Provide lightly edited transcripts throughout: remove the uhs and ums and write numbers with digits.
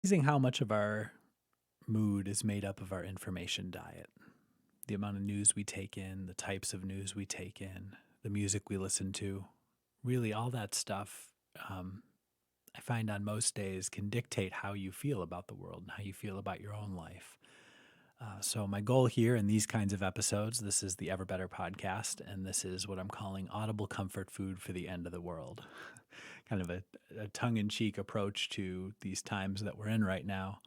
Amazing how much of our mood is made up of our information diet. The amount of news we take in, the types of news we take in, the music we listen to, really all that stuff, um, I find on most days can dictate how you feel about the world and how you feel about your own life. So, my goal here in these kinds of episodes, this is the Everbetter podcast, and this is what I'm calling audible comfort food for the end of the world. Kind of a tongue in cheek approach to these times that we're in right now.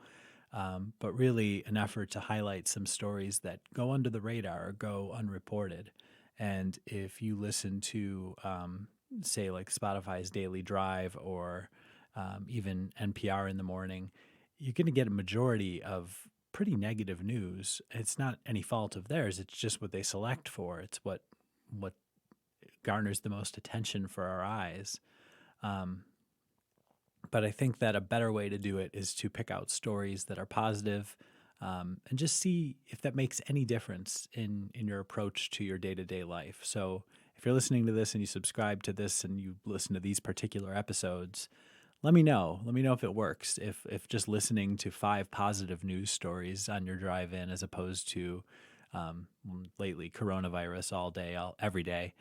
But really an effort to highlight some stories that go under the radar or go unreported. And if you listen to, say, like Spotify's Daily Drive or even NPR in the morning, you're going to get a majority of pretty negative news. It's not any fault of theirs. It's just what they select for. It's what garners the most attention for our eyes. But I think that a better way to do it is to pick out stories that are positive, and just see if that makes any difference in your approach to your day-to-day life. So if you're listening to this and you subscribe to this and you listen to these particular episodes, let me know. Let me know if it works. If just listening to 5 positive news stories on your drive in as opposed to lately coronavirus all day, every day,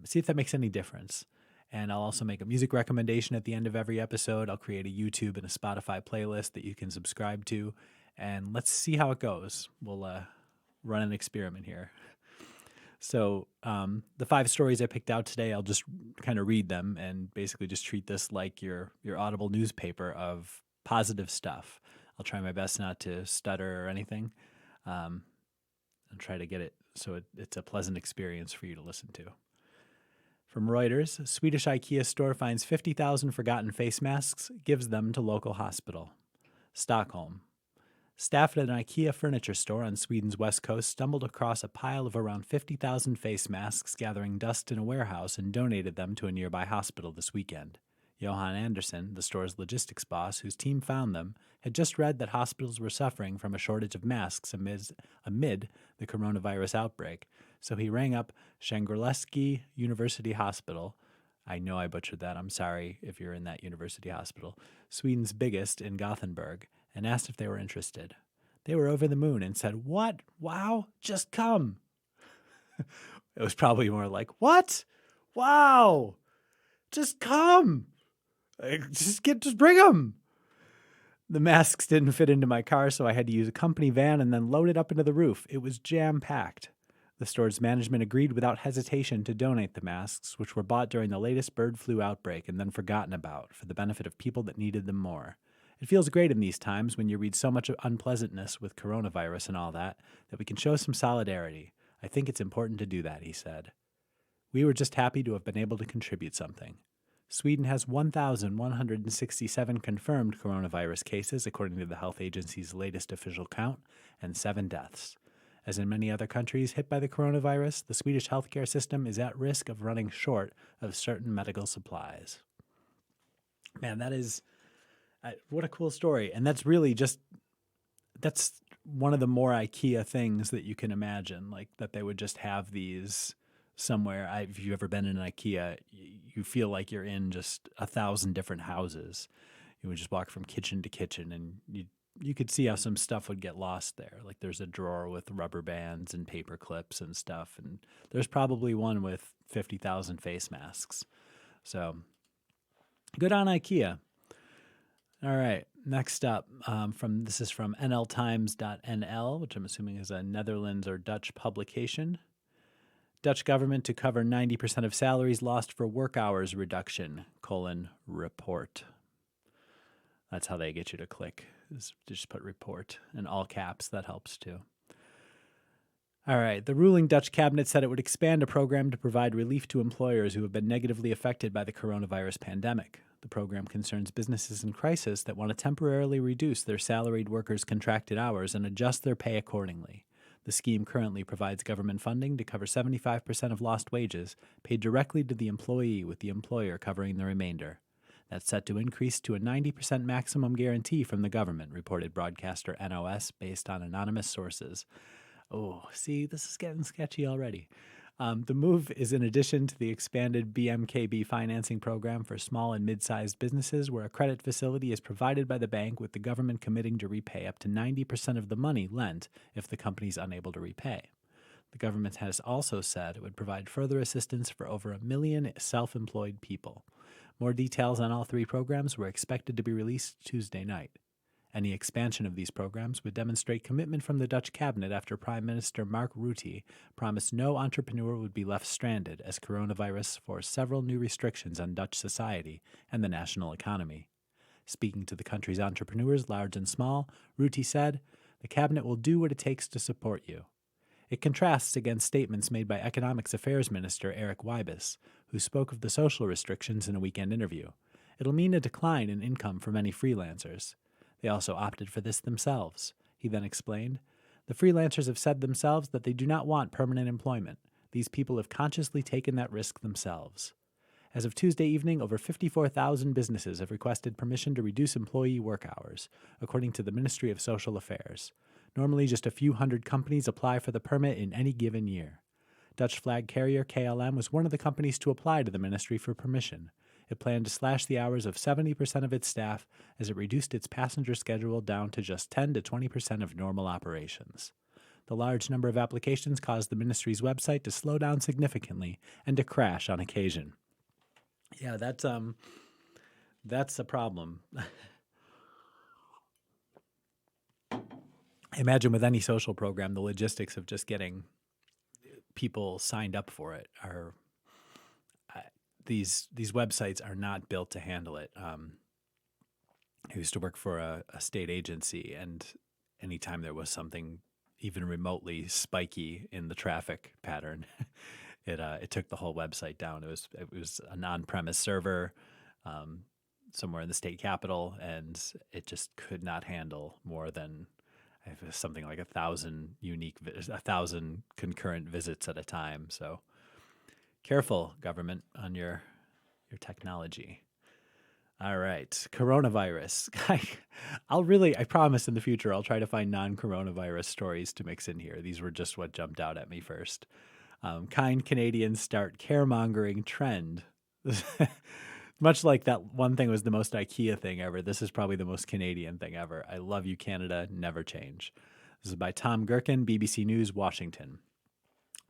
see if that makes any difference. And I'll also make a music recommendation at the end of every episode. I'll create a YouTube and a Spotify playlist that you can subscribe to. And let's see how it goes. We'll run an experiment here. So the 5 stories I picked out today, I'll just kind of read them and basically just treat this like your audible newspaper of positive stuff. I'll try my best not to stutter or anything, and try to get it so it's a pleasant experience for you to listen to. From Reuters, Swedish IKEA store finds 50,000 forgotten face masks, gives them to local hospital. Stockholm. Staff at an IKEA furniture store on Sweden's west coast stumbled across a pile of around 50,000 face masks gathering dust in a warehouse and donated them to a nearby hospital this weekend. Johan Andersson, the store's logistics boss, whose team found them, had just read that hospitals were suffering from a shortage of masks amid the coronavirus outbreak, so he rang up Shangri-Leski University Hospital. I know I butchered that. I'm sorry if you're in that university hospital, Sweden's biggest in Gothenburg, and asked if they were interested. They were over the moon and said, "What? Wow, just come." It was probably more like, "What? Wow, just come. Just bring them." The masks didn't fit into my car, so I had to use a company van and then load it up into the roof. It was jam-packed. The store's management agreed without hesitation to donate the masks, which were bought during the latest bird flu outbreak and then forgotten about for the benefit of people that needed them more. It feels great in these times when you read so much unpleasantness with coronavirus and all that we can show some solidarity. I think it's important to do that, he said. We were just happy to have been able to contribute something. Sweden has 1,167 confirmed coronavirus cases, according to the health agency's latest official count, and 7 deaths. As in many other countries hit by the coronavirus, the Swedish healthcare system is at risk of running short of certain medical supplies. Man, that is... what a cool story. And that's really that's one of the more IKEA things that you can imagine, like that they would just have these somewhere. If you've ever been in an IKEA, you feel like you're in just 1,000 different houses. You would just walk from kitchen to kitchen, and you could see how some stuff would get lost there. Like there's a drawer with rubber bands and paper clips and stuff, and there's probably one with 50,000 face masks. So good on IKEA. All right, next up, this is from nltimes.nl, which I'm assuming is a Netherlands or Dutch publication. Dutch government to cover 90% of salaries lost for work hours reduction, report. That's how they get you to click. Just put report in all caps. That helps too. All right. The ruling Dutch cabinet said it would expand a program to provide relief to employers who have been negatively affected by the coronavirus pandemic. The program concerns businesses in crisis that want to temporarily reduce their salaried workers' contracted hours and adjust their pay accordingly. The scheme currently provides government funding to cover 75% of lost wages paid directly to the employee, with the employer covering the remainder. That's set to increase to a 90% maximum guarantee from the government, reported broadcaster NOS based on anonymous sources. Oh, see, this is getting sketchy already. The move is in addition to the expanded BMKB financing program for small and mid-sized businesses, where a credit facility is provided by the bank with the government committing to repay up to 90% of the money lent if the company is unable to repay. The government has also said it would provide further assistance for over 1 million self-employed people. More details on all three programs were expected to be released Tuesday night. Any expansion of these programs would demonstrate commitment from the Dutch cabinet after Prime Minister Mark Rutte promised no entrepreneur would be left stranded as coronavirus forced several new restrictions on Dutch society and the national economy. Speaking to the country's entrepreneurs, large and small, Rutte said, "The cabinet will do what it takes to support you." It contrasts against statements made by Economics Affairs Minister Erik Wiebes, who spoke of the social restrictions in a weekend interview. It'll mean a decline in income for many freelancers. They also opted for this themselves. He then explained, "The freelancers have said themselves that they do not want permanent employment. These people have consciously taken that risk themselves." As of Tuesday evening, over 54,000 businesses have requested permission to reduce employee work hours, according to the Ministry of Social Affairs. Normally, just a few hundred companies apply for the permit in any given year. Dutch flag carrier KLM was one of the companies to apply to the ministry for permission. It planned to slash the hours of 70% of its staff as it reduced its passenger schedule down to just 10 to 20% of normal operations. The large number of applications caused the ministry's website to slow down significantly and to crash on occasion. Yeah, that's a problem. I imagine with any social program, the logistics of just getting people signed up for it are these websites are not built to handle it. I used to work for a state agency, and anytime there was something even remotely spiky in the traffic pattern, it took the whole website down. It was a on-premise server somewhere in the state capital, and it just could not handle more than something like 1,000 concurrent visits at a time. So careful, government, on your technology. All right, coronavirus. I promise in the future I'll try to find non-coronavirus stories to mix in here. These were just what jumped out at me first. Kind Canadians start caremongering trend. Much like that one thing was the most IKEA thing ever, this is probably the most Canadian thing ever. I love you, Canada. Never change. This is by Tom Gherkin, BBC News, Washington.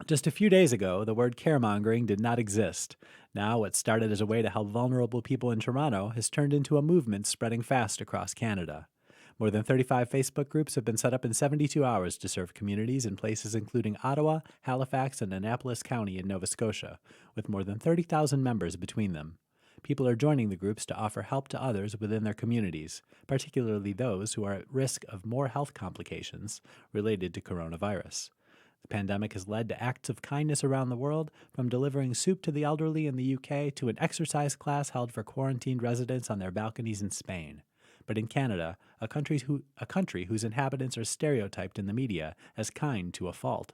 Just a few days ago, the word caremongering did not exist. Now, what started as a way to help vulnerable people in Toronto has turned into a movement spreading fast across Canada. More than 35 Facebook groups have been set up in 72 hours to serve communities in places including Ottawa, Halifax, and Annapolis County in Nova Scotia, with more than 30,000 members between them. People are joining the groups to offer help to others within their communities, particularly those who are at risk of more health complications related to coronavirus. The pandemic has led to acts of kindness around the world, from delivering soup to the elderly in the UK to an exercise class held for quarantined residents on their balconies in Spain. But in Canada, a country whose inhabitants are stereotyped in the media as kind to a fault.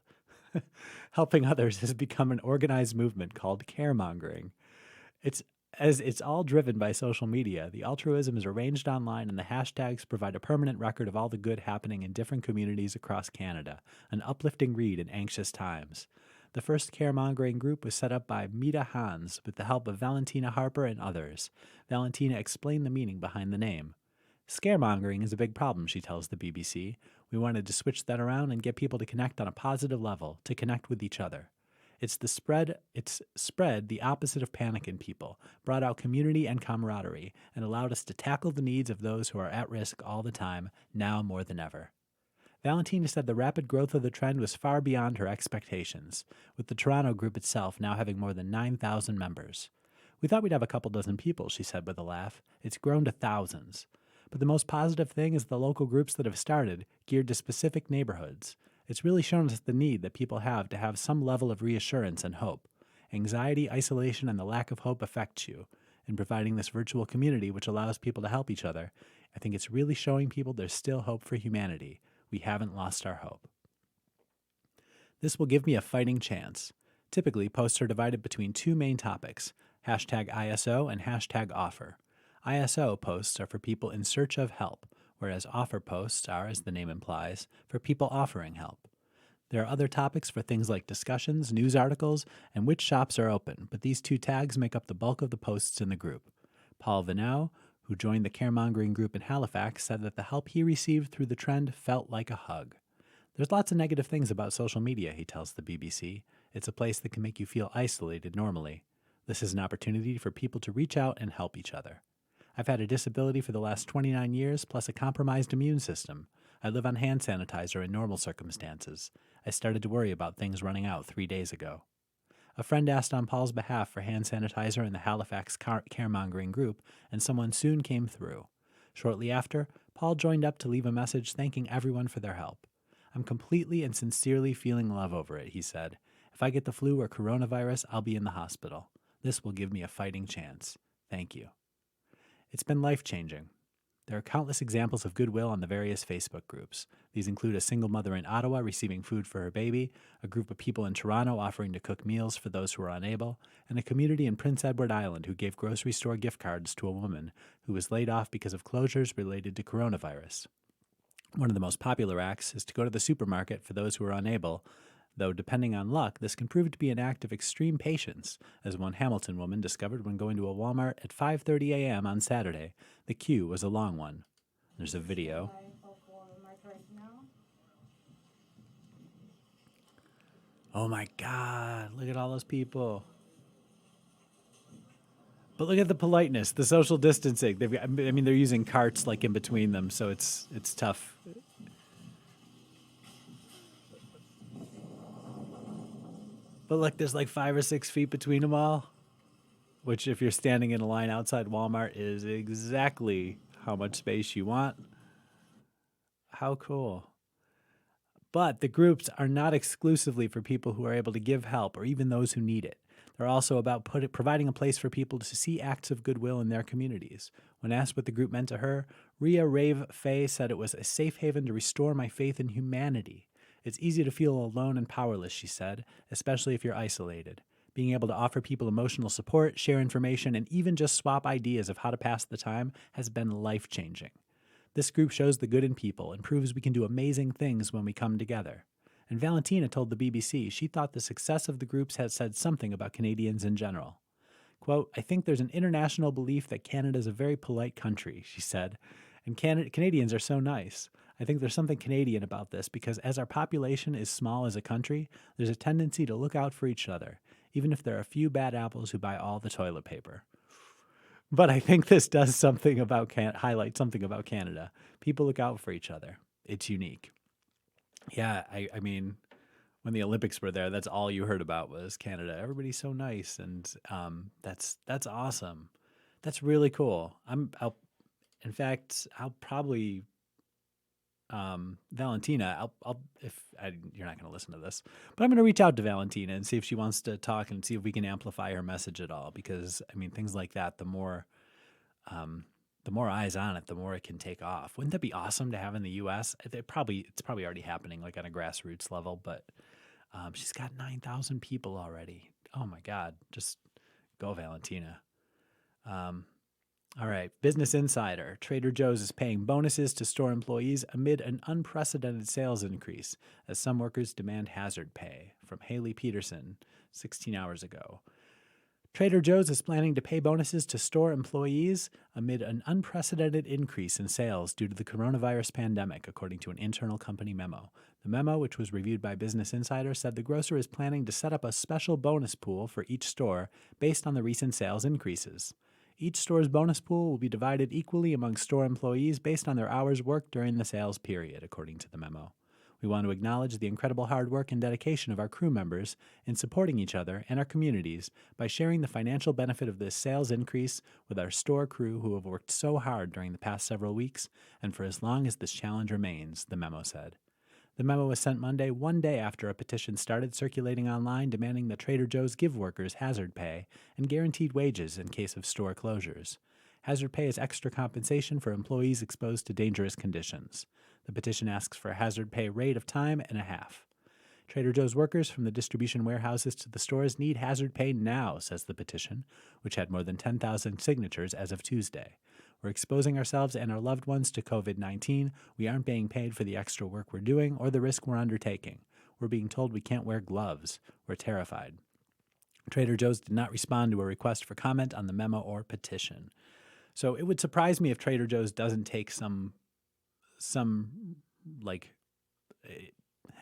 Helping others has become an organized movement called caremongering. It's all driven by social media. The altruism is arranged online, and the hashtags provide a permanent record of all the good happening in different communities across Canada, an uplifting read in anxious times. The first caremongering group was set up by Mita Hans with the help of Valentina Harper and others. Valentina explained the meaning behind the name. "Scaremongering is a big problem," she tells the BBC. "We wanted to switch that around and get people to connect on a positive level, to connect with each other. It's spread the opposite of panic in people, brought out community and camaraderie, and allowed us to tackle the needs of those who are at risk all the time, now more than ever." Valentina said the rapid growth of the trend was far beyond her expectations, with the Toronto group itself now having more than 9,000 members. "We thought we'd have a couple dozen people," she said with a laugh. "It's grown to thousands. But the most positive thing is the local groups that have started, geared to specific neighborhoods. It's really shown us the need that people have to have some level of reassurance and hope. Anxiety, isolation, and the lack of hope affects you. In providing this virtual community which allows people to help each other, I think it's really showing people there's still hope for humanity. We haven't lost our hope. This will give me a fighting chance." Typically, posts are divided between two main topics, #ISO and #offer. ISO posts are for people in search of help, whereas offer posts are, as the name implies, for people offering help. There are other topics for things like discussions, news articles, and which shops are open, but these two tags make up the bulk of the posts in the group. Paul Vanau, who joined the caremongering group in Halifax, said that the help he received through the trend felt like a hug. There's lots of negative things about social media, he tells the BBC. It's a place that can make you feel isolated normally. This is an opportunity for people to reach out and help each other. I've had a disability for the last 29 years, plus a compromised immune system. I live on hand sanitizer in normal circumstances. I started to worry about things running out 3 days ago. A friend asked on Paul's behalf for hand sanitizer in the Halifax caremongering group, and someone soon came through. Shortly after, Paul joined up to leave a message thanking everyone for their help. I'm completely and sincerely feeling love over it, he said. If I get the flu or coronavirus, I'll be in the hospital. This will give me a fighting chance. Thank you. It's been life-changing. There are countless examples of goodwill on the various Facebook groups. These include a single mother in Ottawa receiving food for her baby, a group of people in Toronto offering to cook meals for those who are unable, and a community in Prince Edward Island who gave grocery store gift cards to a woman who was laid off because of closures related to coronavirus. One of the most popular acts is to go to the supermarket for those who are unable, though depending on luck, this can prove to be an act of extreme patience, as one Hamilton woman discovered when going to a Walmart at 5:30 a.m. on Saturday. The queue was a long one. There's a video. Oh my God, look at all those people. But look at the politeness, the social distancing. They're using carts like in between them, so it's tough. But look, there's like 5 or 6 feet between them all, which if you're standing in a line outside Walmart is exactly how much space you want. How cool. But the groups are not exclusively for people who are able to give help or even those who need it. They're also about providing a place for people to see acts of goodwill in their communities. When asked what the group meant to her, Ria Rave Faye said it was a safe haven to restore my faith in humanity. It's easy to feel alone and powerless, she said, especially if you're isolated. Being able to offer people emotional support, share information, and even just swap ideas of how to pass the time has been life-changing. This group shows the good in people and proves we can do amazing things when we come together. And Valentina told the BBC she thought the success of the groups had said something about Canadians in general. Quote, I think there's an international belief that Canada is a very polite country, she said, and Canadians are so nice. I think there's something Canadian about this because as our population is small as a country, there's a tendency to look out for each other, even if there are a few bad apples who buy all the toilet paper. But I think this does something about highlight something about Canada. People look out for each other. It's unique. Yeah, I mean, when the Olympics were there, that's all you heard about was Canada. Everybody's so nice, and that's awesome. That's really cool. In fact, I'll probably Valentina. You're not going to listen to this, but I'm going to reach out to Valentina and see if she wants to talk and see if we can amplify her message at all. Because I mean, things like that, the more eyes on it, the more it can take off. Wouldn't that be awesome to have in the U.S.? It's probably already happening, like on a grassroots level. But she's got 9,000 people already. Oh my God, just go, Valentina. All right, Business Insider. Trader Joe's is paying bonuses to store employees amid an unprecedented sales increase as some workers demand hazard pay. From Haley Peterson, 16 hours ago. Trader Joe's is planning to pay bonuses to store employees amid an unprecedented increase in sales due to the coronavirus pandemic, according to an internal company memo. The memo, which was reviewed by Business Insider, said the grocer is planning to set up a special bonus pool for each store based on the recent sales increases. Each store's bonus pool will be divided equally among store employees based on their hours worked during the sales period, according to the memo. We want to acknowledge the incredible hard work and dedication of our crew members in supporting each other and our communities by sharing the financial benefit of this sales increase with our store crew who have worked so hard during the past several weeks and for as long as this challenge remains, the memo said. The memo was sent Monday, one day after a petition started circulating online demanding that Trader Joe's give workers hazard pay and guaranteed wages in case of store closures. Hazard pay is extra compensation for employees exposed to dangerous conditions. The petition asks for a hazard pay rate of time and a half. Trader Joe's workers from the distribution warehouses to the stores need hazard pay now, says the petition, which had more than 10,000 signatures as of Tuesday. We're exposing ourselves and our loved ones to COVID-19. We aren't being paid for the extra work we're doing or the risk we're undertaking. We're being told we can't wear gloves. We're terrified. Trader Joe's did not respond to a request for comment on the memo or petition. So it would surprise me if Trader Joe's doesn't take some like,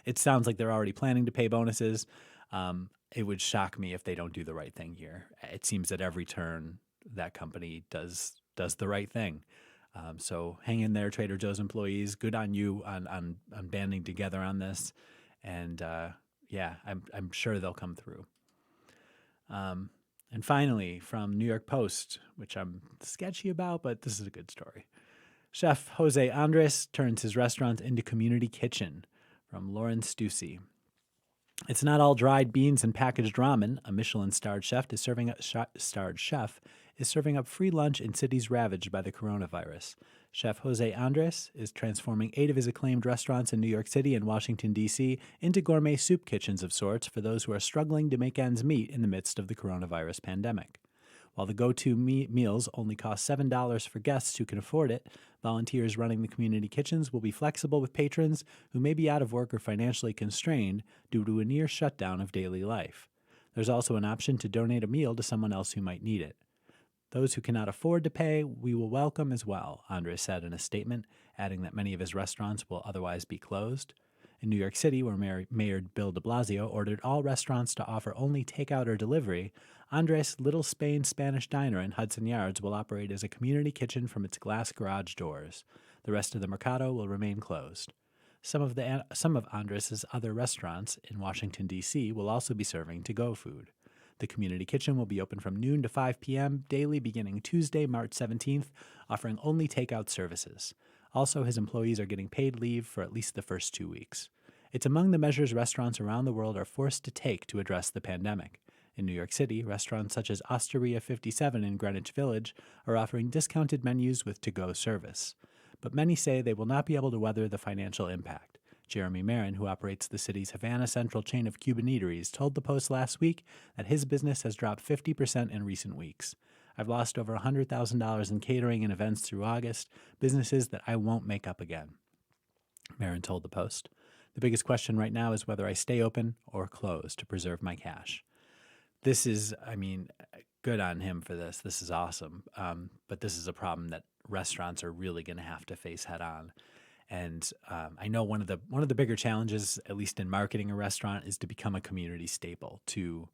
it sounds like they're already planning to pay bonuses. It would shock me if they don't do the right thing here. It seems at every turn that company does the right thing. So hang in there, Trader Joe's employees. Good on you on banding together on this. And yeah, I'm sure they'll come through. And finally, from New York Post, which I'm sketchy about, but this is a good story. Chef José Andrés turns his restaurant into community kitchen, from Lauren Stussy. It's not all dried beans and packaged ramen. A Michelin-starred chef is serving up free lunch in cities ravaged by the coronavirus. Chef José Andrés is transforming 8 of his acclaimed restaurants in New York City and Washington, D.C. into gourmet soup kitchens of sorts for those who are struggling to make ends meet in the midst of the coronavirus pandemic. While the go-to meals only cost $7 for guests who can afford it, volunteers running the community kitchens will be flexible with patrons who may be out of work or financially constrained due to a near shutdown of daily life. There's also an option to donate a meal to someone else who might need it. Those who cannot afford to pay, we will welcome as well, Andrés said in a statement, adding that many of his restaurants will otherwise be closed. In New York City, where Mayor Bill de Blasio ordered all restaurants to offer only takeout or delivery, Andrés' Little Spain Spanish Diner in Hudson Yards will operate as a community kitchen from its glass garage doors. The rest of the Mercado will remain closed. Some of Andrés' other restaurants in Washington, D.C. will also be serving to-go food. The community kitchen will be open from noon to 5 p.m. daily beginning Tuesday, March 17th, offering only takeout services. Also, his employees are getting paid leave for at least the first 2 weeks. It's among the measures restaurants around the world are forced to take to address the pandemic. In New York City, restaurants such as Osteria 57 in Greenwich Village are offering discounted menus with to-go service. But many say they will not be able to weather the financial impact. Jeremy Marin, who operates the city's Havana Central chain of Cuban eateries, told the Post last week that his business has dropped 50% in recent weeks. I've lost over $100,000 in catering and events through August, businesses that I won't make up again, Marin told the Post. The biggest question right now is whether I stay open or close to preserve my cash. This is, good on him for this. This is awesome. But this is a problem that restaurants are really going to have to face head on. And I know one of the bigger challenges, at least in marketing a restaurant, is to become a community staple, to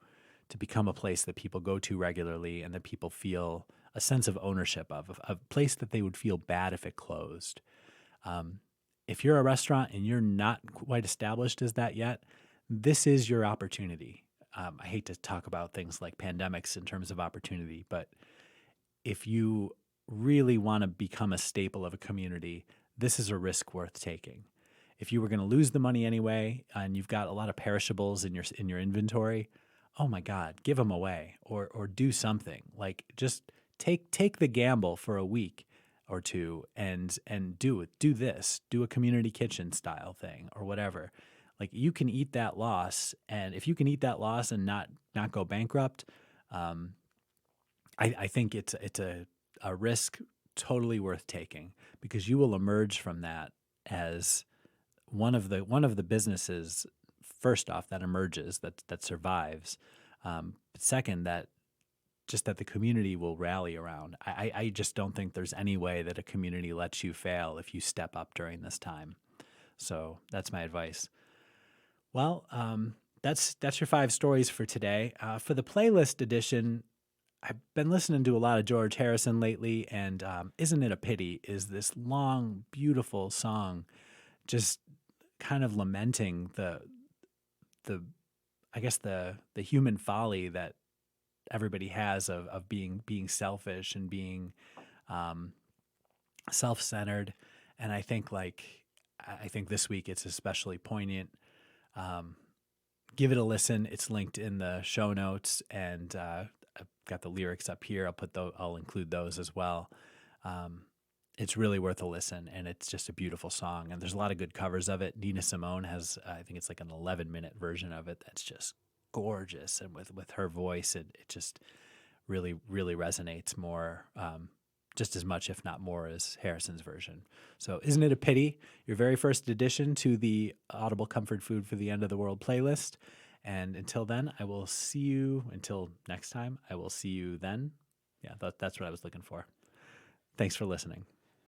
become a place that people go to regularly and that people feel a sense of ownership of, a place that they would feel bad if it closed. If you're a restaurant and you're not quite established as that yet, this is your opportunity. I hate to talk about things like pandemics in terms of opportunity, but if you really want to become a staple of a community, this is a risk worth taking. If you were going to lose the money anyway, and you've got a lot of perishables in your inventory, oh my God, give them away or do something. Like just take the gamble for a week or two and do it. Do this. Do a community kitchen style thing or whatever. Like you can eat that loss, and if you can eat that loss and not go bankrupt, I think it's a risk totally worth taking, because you will emerge from that as one of the businesses, first off, that emerges, that survives. Second, that the community will rally around. I just don't think there's any way that a community lets you fail if you step up during this time. So that's my advice. Well, that's your 5 stories for today. For the playlist edition, I've been listening to a lot of George Harrison lately, and Isn't It a Pity is this long, beautiful song, just kind of lamenting the human folly that everybody has of being selfish and being self-centered. And I think this week it's especially poignant. Give it a listen. It's linked in the show notes, and I've got the lyrics up here. I'll include those as well. It's really worth a listen, and it's just a beautiful song. And there's a lot of good covers of it. Nina Simone has, I think it's like an 11-minute version of it that's just gorgeous, and with her voice, it just really, really resonates more just as much, if not more, as Harrison's version. So isn't it a pity? Your very first addition to the Audible Comfort Food for the End of the World playlist. And until then, I will see you. Until next time, I will see you then. Yeah, that's what I was looking for. Thanks for listening.